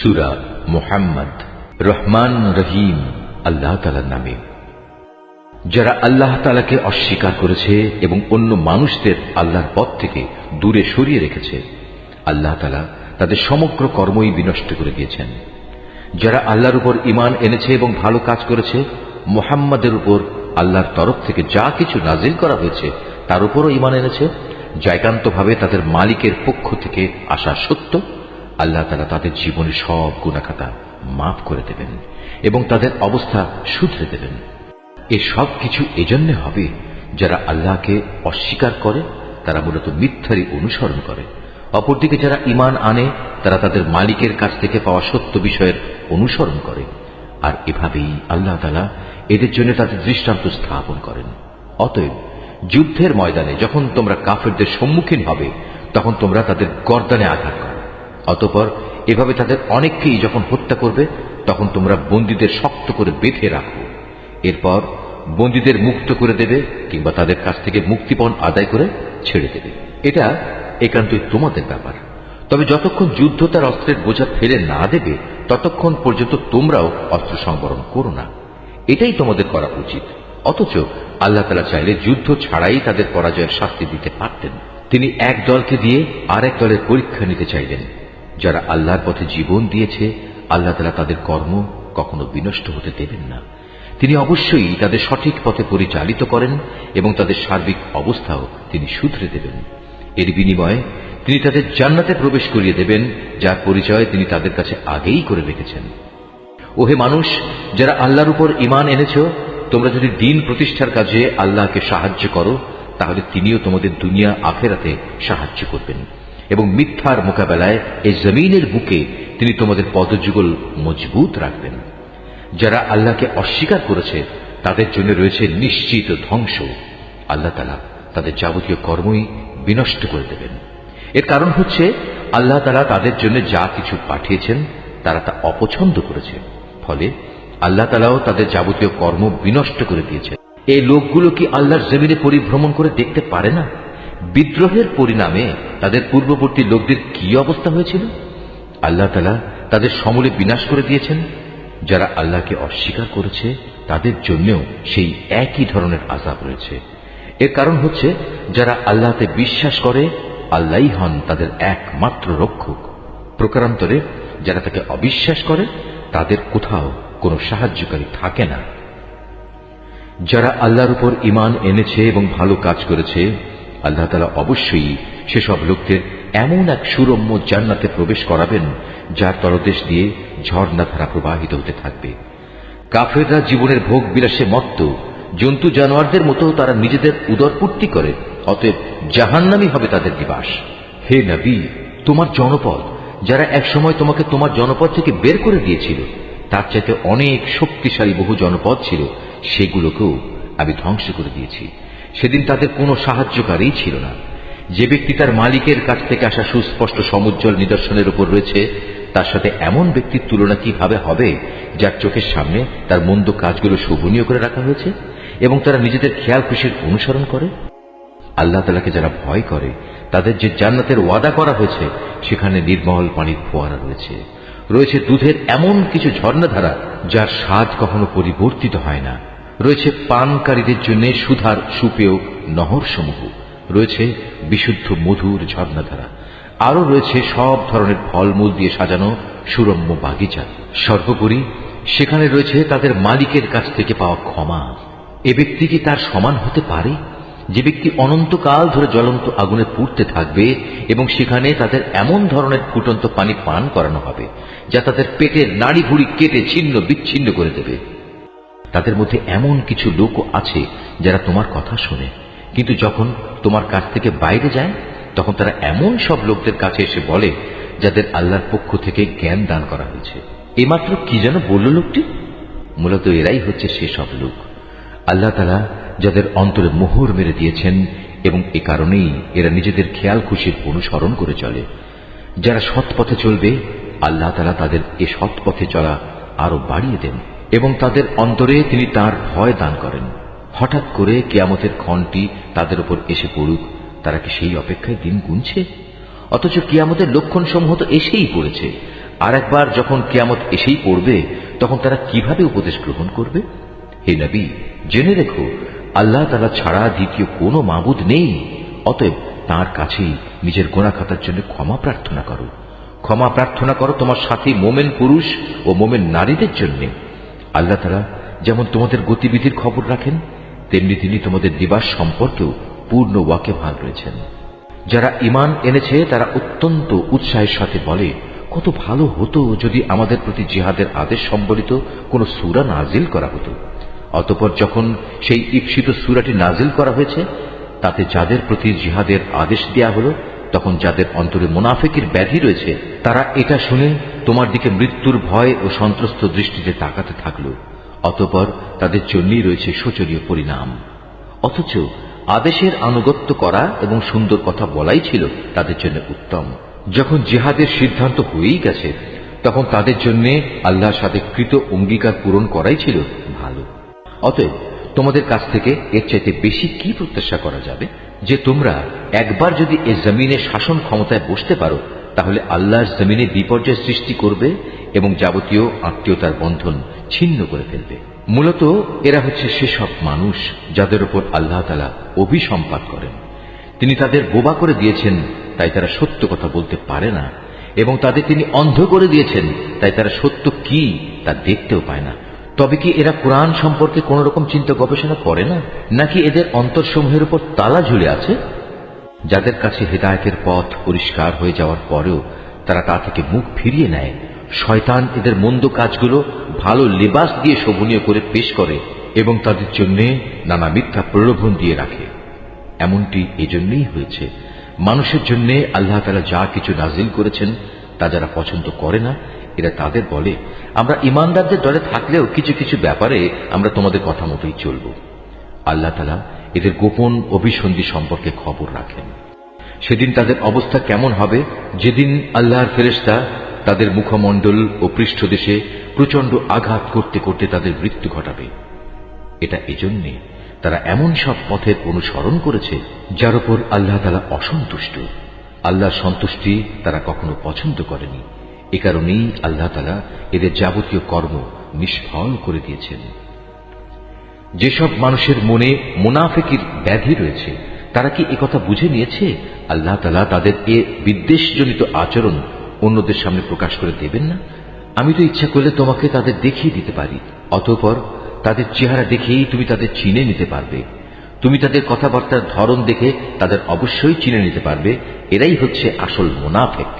সূরা মুহাম্মদ। রহমান রহিম আল্লাহ তাআলার নামে। যারা আল্লাহ তাআলাকে অস্বীকার করেছে এবং অন্য মানুষদের আল্লাহর পথ থেকে দূরে সরিয়ে রেখেছে, আল্লাহ তাআলা তাদের সমগ্র কর্মই বিনষ্ট করে দিয়েছেন। যারা আল্লাহর উপর ঈমান এনেছে এবং ভালো কাজ করেছে, মুহাম্মাদের উপর আল্লাহর তরফ থেকে যা কিছু নাজিল করা হয়েছে তার উপরও ঈমান এনেছে, যা একান্তভাবে তাদের মালিকের পক্ষ থেকে আসা সত্য, আল্লাহ তাআলা তাদের জীবনের সব গুনাহখাতা মাফ করে দেবেন এবং তাদের অবস্থা শুধরে দেবেন। এ সব কিছু এজন্য হবে যারা আল্লাহকে অস্বীকার করে, তারা মূলত মিথ্যারই অনুসরণ করে। অপরদিকে যারা ঈমান আনে, তারা তাদের মালিকের কাছ থেকে পাওয়া সত্য বিষয়ের অনুসরণ করে। আর এভাবেই আল্লাহ তাআলা এদের জন্য তাদের দৃষ্টান্ত স্থাপন করেন। অতএব যুদ্ধের ময়দানে যখন তোমরা কাফেরদের সম্মুখীন হবে, তখন তোমরা তাদের গর্দানে আঘাত করো। অতঃপর এভাবে তাদের অনেককেই যখন হত্যা করবে, তখন তোমরা বন্দীদের শক্ত করে বেঁধে রাখো। এরপর বন্দীদের মুক্ত করে দেবে কিংবা তাদের কাছ থেকে মুক্তিপণ আদায় করে ছেড়ে দেবে। এটা একান্তই তোমাদের ব্যাপার। তবে যতক্ষণ যুদ্ধ তার অস্ত্রের বোঝা ফেলে না দেবে, ততক্ষণ পর্যন্ত তোমরাও অস্ত্র সংবরণ করো না। এটাই তোমাদের করা উচিত। অথচ আল্লাহ তাআলা চাইলে যুদ্ধ ছাড়াই তাদের পরাজয়ের শাস্তি দিতে পারতেন। তিনি এক দলকে দিয়ে আরেক দলের পরীক্ষা নিতে চাইলেন। যারা আল্লাহর পথে জীবন দিয়েছে, আল্লাহ তাআলা তাদের কর্ম কখনো বিনষ্ট হতে দেবেন না। তিনি অবশ্যই তাদের সঠিক পথে পরিচালিত করেন এবং তাদের সার্বিক অবস্থাও তিনি শুধরে দেবেন। এর বিনিময়ে তিনি তাদের জান্নাতে প্রবেশ করিয়ে দেবেন, যার পরিচয় তিনি তাদের কাছে আগেই করে রেখেছেন। ওহে মানুষ, যারা আল্লাহর উপর ঈমান এনেছ, তোমরা যদি দ্বীন প্রতিষ্ঠার কাজে আল্লাহকে সাহায্য করো, তাহলে তিনিও তোমাদের দুনিয়া আখিরাতে সাহায্য করবেন এবং মিথ্যার মোকাবেলায় এই জমিনের বুকে তিনি তোমাদের পদযুগল মজবুত রাখবেন। যারা আল্লাহকে অস্বীকার করেছে, তাদের জন্য রয়েছে নিশ্চিত ধ্বংস। আল্লাহ তাআলা তাদের যাবতীয় কর্মই বিনষ্ট করে দেবেন। এর কারণ হচ্ছে আল্লাহ তাআলা তাদের জন্য যা কিছু পাঠিয়েছেন তারা তা অপছন্দ করেছে, ফলে আল্লাহ তাআলাও তাদের যাবতীয় কর্ম বিনষ্ট করে দিয়েছেন। এই লোকগুলো কি আল্লাহর জমিনে পরিভ্রমণ করে দেখতে পারে না? বিদ্রোহের পরিণামে তাদের পূর্ববর্তী লোকদের কি অবস্থা হয়েছিল? আল্লাহ তাআলা তাদের সমূলে বিনাশ করে দিয়েছেন। যারা আল্লাহকে অস্বীকার করেছে, তাদের জন্যও সেই একই ধরনের আযাব রয়েছে। এর কারণ হচ্ছে যারা আল্লাহতে বিশ্বাস করে, আল্লাহই হন তাদের একমাত্র রক্ষক। প্রকারান্তরে যারা তাকে অবিশ্বাস করে, তাদের কোথাও কোনো সাহায্যকারী থাকে না। যারা আল্লাহর উপর ঈমান এনেছে এবং ভালো কাজ করেছে, আল্লাহ তাআলা অবশ্যই সেসব লোকদের এমন এক সুরম্য জান্নাতে প্রবেশ করাবেন, যার তলদেশ দিয়ে ঝর্ণাধারা প্রবাহিত হতে থাকবে। কাফেররা জীবনের ভোগ বিলাসে মত্ত, জন্তু জানোয়ারদের মতো তারা নিজেদের উদরপূর্তি করে। অতএব জাহান্নামই হবে তাদের নিবাস। হে নবী, তোমার জনপদ যারা একসময় তোমাকে তোমার জনপদ থেকে বের করে দিয়েছিল, তার চাইতে অনেক শক্তিশালী বহু জনপদ ছিল, সেগুলোকেও আমি ধ্বংস করে দিয়েছি। সেদিন তাদের কোনো সাহায্যকারী ছিল না। যে ব্যক্তি তার মালিকের কাছ থেকে আসা সুস্পষ্ট সমুজ্জ্বল নিদর্শনের উপর রয়েছে, তার সাথে এমন ব্যক্তির তুলনা কিভাবে হবে যার চোখের সামনে তার মন্দ কাজগুলো শোভনীয় করে রাখা হয়েছে এবং তারা নিজেদের খেয়াল খুশির অনুসরণ করে? আল্লাহ তাআলাকে যারা ভয় করে, তাদের যে জান্নাতের ওয়াদা করা হয়েছে, সেখানে নির্মল পানির ফোয়ারা রয়েছে, রয়েছে দুধের এমন কিছু ঝর্ণাধারা যার স্বাদ কখনো পরিবর্তিত হয় না, রয়েছে পানকারীদের জন্য সুধার সুপেয় নহর সমূহ, রয়েছে বিশুদ্ধ মধুর ঝর্ণাধারা, আরো রয়েছে সব ধরনের ফলমূল দিয়ে সাজানো সুরম্য বাগিচা। সর্বোপরি সেখানে রয়েছে তাদের মালিকের কাছ থেকে পাওয়া ক্ষমা। এ ব্যক্তি কি তার সমান হতে পারে, যে ব্যক্তি অনন্তকাল ধরে জ্বলন্ত আগুনে পুড়তে থাকবে এবং সেখানে তাদের এমন ধরনের ফুটন্ত পানি পান করানো হবে যা তাদের পেটের নাড়ি ভুড়ি কেটে ছিন্ন বিচ্ছিন্ন করে দেবে? তাদের মধ্যে এমন কিছু লোকও আছে যারা তোমার কথা শোনে, কিন্তু যখন তোমার কাছ থেকে বাইরে যায়, তখন তারা এমন সব লোকদের কাছে এসে বলে যাদের আল্লাহর পক্ষ থেকে জ্ঞান দান করা হয়েছে। এইমাত্র কি যেন বলল লোকটি? মূলত এরাই হচ্ছে সেসব লোক আল্লাহ তাআলা যাদের অন্তরে মোহর মেরে দিয়েছেন এবং এ কারণেই এরা নিজেদের খেয়াল খুশির অনুসরণ করে চলে। যারা সৎ পথে চলবে, আল্লাহ তাআলা তাদের এ সৎ পথে চলা আরো বাড়িয়ে দেন এবং তাদের অন্তরে তিনি তার ভয় দান করেন। হঠাৎ করে কিয়ামতের ক্ষণটি তাদের উপর এসে পড়ুক, তারা কি সেই অপেক্ষায় দিন গুনছে? অথচ কিয়ামতের লক্ষণ সমূহ তো এসেই পড়েছে। আর একবার যখন কিয়ামত এসেই পড়বে তখন তারা কিভাবে উপদেশ গ্রহণ করবে? হে নবী, জেনে রেখো আল্লাহ তাআলা ছাড়া দ্বিতীয় কোনো মাবুদ নেই। অতএব তাঁর কাছেই নিজের গুনাহ খাতার জন্য ক্ষমা প্রার্থনা করো। ক্ষমা প্রার্থনা করো তোমার সাথী মোমেন পুরুষ ও মোমেন নারীদের জন্য। আল্লাহ তাআলা যেমন তোমাদের গতিবিধির খবর রাখেন, তেমনি তিনি তোমাদের দিবাস সম্পর্কেও পূর্ণ ওয়াকিবহাল রয়েছেন। যারা ঈমান এনেছে তারা অত্যন্ত উৎসাহের সাথে বলে, কত ভালো হতো যদি আমাদের প্রতি জিহাদের আদেশ সম্বলিত কোন সূরা নাজিল করা হতো। অতঃপর যখন সেই ঈপ্সিত সূরাটি নাজিল করা হয়েছে, তাতে যাদের প্রতি জিহাদের আদেশ দেয়া হলো, তখন যাদের অন্তরে মুনাফিকের ব্যাধি রয়েছে তারা এটা শুনে তোমার দিকে মৃত্যুর ভয় ও সন্ত্রস্ত দৃষ্টিতে তাকাতে থাকলো। অতঃপর তাদের জন্যই রয়েছে শোচনীয় পরিণাম। অথচ আদেশের আনুগত্য করা এবং সুন্দর কথা বলাই ছিল তাদের জন্য উত্তম। যখন জিহাদের সিদ্ধান্ত হয়েই গেছে তখন তাদের জন্য আল্লাহর সাথে কৃত অঙ্গীকার পূরণ করাই ছিল ভালো। অতএব তোমাদের কাছ থেকে এর চাইতে বেশি কি প্রত্যাশা করা যাবে যে তোমরা একবার যদি এ জমিনে শাসন ক্ষমতায় বসতে পারো তাহলে আল্লাহর জমিনে বিপর্যয় সৃষ্টি করবে এবং যাবতীয় আত্মীয়তার বন্ধন ছিন্ন করে ফেলবে। মূলত এরা হচ্ছে সেসব মানুষ যাদের উপর আল্লাহ তাআলা অভিসম্পাত করেন। তিনি তাদের বোবা করে দিয়েছেন, তাই তারা সত্য কথা বলতে পারে না, এবং তাদের তিনি অন্ধ করে দিয়েছেন, তাই তারা সত্য কি তা দেখতেও পায় না। তবে কি এরা কোরআন সম্পর্কে কোন রকম চিন্তা গবেষণা করে না, নাকি এদের অন্তরসমূহের উপর তালা ঝুলে আছে? যাদের কাছে হেদায়েতের পথ পরিষ্কার হয়ে যাওয়ার পরেও তারা তা থেকে মুখ ফিরিয়ে নেয়, শয়তান এদের মন্দ কাজগুলো ভালো লেবাস দিয়ে শোভনীয় করে পেশ করে এবং তাদের জন্য নানা মিথ্যা প্রলোভন দিয়ে রাখে। এমনটি এজন্যই হয়েছে, মানুষের জন্য আল্লাহ তাআলা যা কিছু নাজিল করেছেন তা যারা পছন্দ করে না, এরা তাদের বলে, আমরা ঈমানদারদের দলে থাকলেও কিছু কিছু ব্যাপারে আমরা তোমাদের কথা মতোই চলব। আল্লাহ তাআলা এদের গোপন অভিসন্ধি সম্পর্কে খবর রাখেন। সেদিন তাদের অবস্থা কেমন হবে, যেদিন আল্লাহর ফেরেশতা তাদের মুখমণ্ডল ও পৃষ্ঠদেশে প্রচন্ড আঘাত করতে করতে তাদের মৃত্যু ঘটাবে। এটা এজন্যে তারা এমন সব পথের অনুসরণ করেছে যার উপর আল্লাহ তাআলা অসন্তুষ্ট। আল্লাহর সন্তুষ্টি তারা কখনো পছন্দ করেনি। এ কারণেই আল্লাহ তাআলা এদের যাবতীয় কর্ম নিষ্ফল করে দিয়েছেন। যেসব মানুষের মনে মুনাফিকের ব্যাধি রয়েছে তারা কি একথা বুঝে নিয়েছে আল্লাহ তাআলা তাদের এ বিদ্বেষজনিত আচরণ অন্যদের সামনে প্রকাশ করে দেবেন না? আমি তো ইচ্ছা করলে তোমাকে তাদের দেখিয়ে দিতে পারি, অতঃপর তাদের চেহারা দেখেই তুমি তাদের চিনে নিতে পারবে। তুমি তাদের কথাবার্তার ধরন দেখে তাদের অবশ্যই চিনে নিতে পারবে এরাই হচ্ছে আসল মুনাফিক।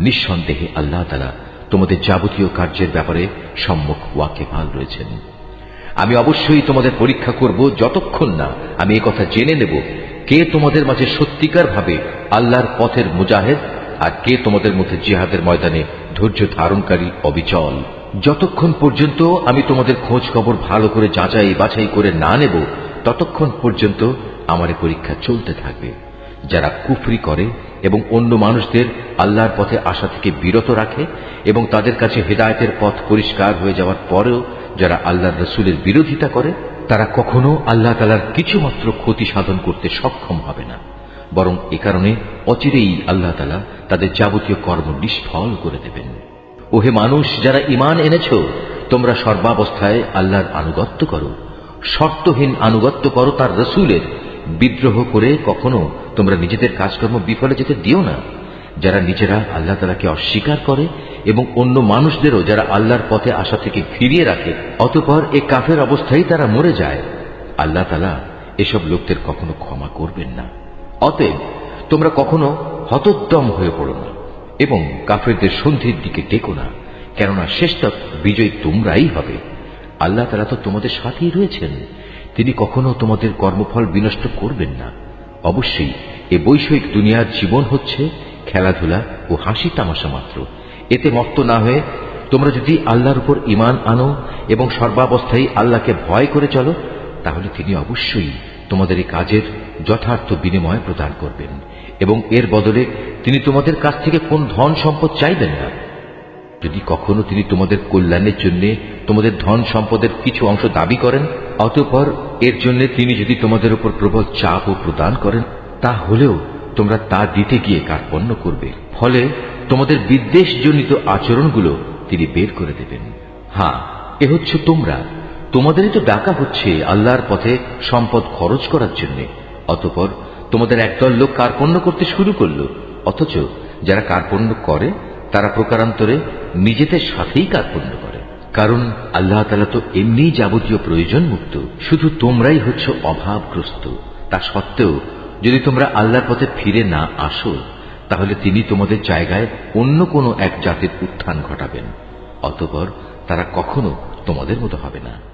নিঃসন্দেহে আল্লাহ তাআলা তোমাদের যাবতীয় কার্যের ব্যাপারে সম্যক ওয়াকিবহাল রয়েছেন। আমি অবশ্যই তোমাদের পরীক্ষা করব যতক্ষণ না আমি এই কথা জেনে নেব কে তোমাদের মাঝে সত্যিকার ভাবে আল্লাহর পথের মুজাহিদ আর কে তোমাদের মধ্যে জিহাদের ময়দানে ধৈর্য ধারণকারী অবিচল। যতক্ষণ পর্যন্ত আমি তোমাদের খোঁজ খবর ভালো করে যাচাই বাছাই করে না নেব ততক্ষণ পর্যন্ত আমার এই পরীক্ষা চলতে থাকবে। যারা কুফরি করে এবং অন্য মানুষদের আল্লাহর পথে আসা থেকে বিরত রাখে এবং তাদের কাছে হেদায়েতের পথ পরিষ্কার হয়ে যাওয়ার পরেও যারা আল্লাহর রাসূলের বিরোধিতা করে তারা কখনো আল্লাহ তাআলার কিছুমাত্র ক্ষতি সাধন করতে সক্ষম হবে না, বরং এ কারণে অচিরেই আল্লাহ তাআলা তাদের যাবতীয় কর্ম নিষ্ফল করে দেবেন। ওহে মানুষ, যারা ঈমান এনেছো, তোমরা সর্বাবস্থায় আল্লাহর আনুগত্য করো, শর্তহীন আনুগত্য করো তার রাসূলের। বিদ্রোহ করে কখনো তোমরা নিজেদের কাজকর্ম বিফলে যেতে দিও না। যারা নিজেরা আল্লাহ তাআলাকে অস্বীকার করে এবং অন্য মানুষদেরও যারা আল্লাহর পথে আসা থেকে ফিরিয়ে রাখে, অতঃপর এ কাফের অবস্থায় তারা মরে যায়, আল্লাহ তাআলা এসব লোকদের কখনো ক্ষমা করবেন না। অতএব তোমরা কখনো হতোদ্যম হয়ে পড়ো না এবং কাফেরদের সন্ধির দিকে টেকো না, কেননা শেষতক বিজয়ী তোমরাই হবে। আল্লাহ তাআলা তো তোমাদের সাথেই রয়েছেন, তিনি কখনো তোমাদের কর্মফল বিনষ্ট করবেন না। অবশ্যই এ বৈষয়িক দুনিয়ার জীবন হচ্ছে খেলাধুলা ও হাসি তামাশা মাত্র। এতে মত্ত না হয়ে তোমরা যদি আল্লাহর উপর ঈমান আনো এবং সর্বাবস্থায় আল্লাহকে ভয় করে চলো, তাহলে তিনি অবশ্যই তোমাদের এই কাজের যথার্থ বিনিময় প্রদান করবেন এবং এর বদলে তিনি তোমাদের কাছ থেকে কোন ধন সম্পদ চাইবেন না। যদি কখনো তিনি তোমাদের কল্যাণের জন্য তোমাদের ধন সম্পদের কিছু অংশ দাবি করেন, অতঃপর এর জন্য তিনি যদি তোমাদের উপর প্রবল চাপও প্রদান করেন, তাহলেও তোমরা তা দিতে গিয়ে কার্পণ্য করবে। ফলে তোমাদের বিদ্বেষজনিত আচরণগুলো তিনি বের করে দেবেন। হ্যাঁ, এ হচ্ছে তোমরা, তোমাদেরই তো ডাকা হচ্ছে আল্লাহর পথে সম্পদ খরচ করার জন্য। অতঃপর তোমাদের একদল লোক কার্পণ্য করতে শুরু করলো, অথচ যারা কার্পণ্য করে তারা প্রকারান্তরে নিজেদের সাথেই কার্পণ্য করে। কারণ আল্লাহ তাআলা তো এমনি যাবতীয় প্রয়োজন মুক্ত, শুধু তোমরাই হচ্ছে অভাবগ্রস্ত। তা সত্ত্বেও যদি তোমরা আল্লাহর পথে ফিরে না আসো, তাহলে তিনি তোমাদের জায়গায় অন্য কোনো এক জাতির উত্থান ঘটাবেন। অতঃপর তারা কখনো তোমাদের মতো হবে না।